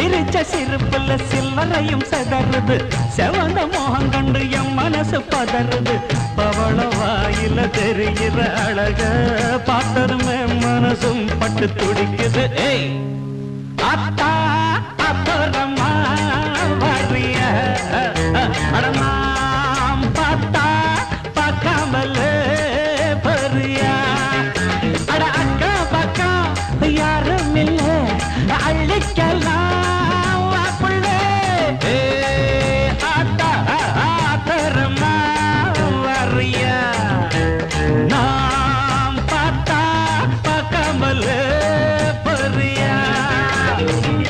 சிரிச்ச சிரிப்புல சில்லறையும் செதறுது செவந்த மோகம் கண்டு என் மனசு பதறுது பவள வாயில தெரிகிற அழக பார்த்ததுமே மனசும் பட்டு துடிக்குது ஏய் அத்தா அப்புறமா வரிய அடமாம் பார்த்தா பார்க்காமல பரியா அட அக்கா பக்கா யாரும் இல்ல அள்ளிக்கலாம்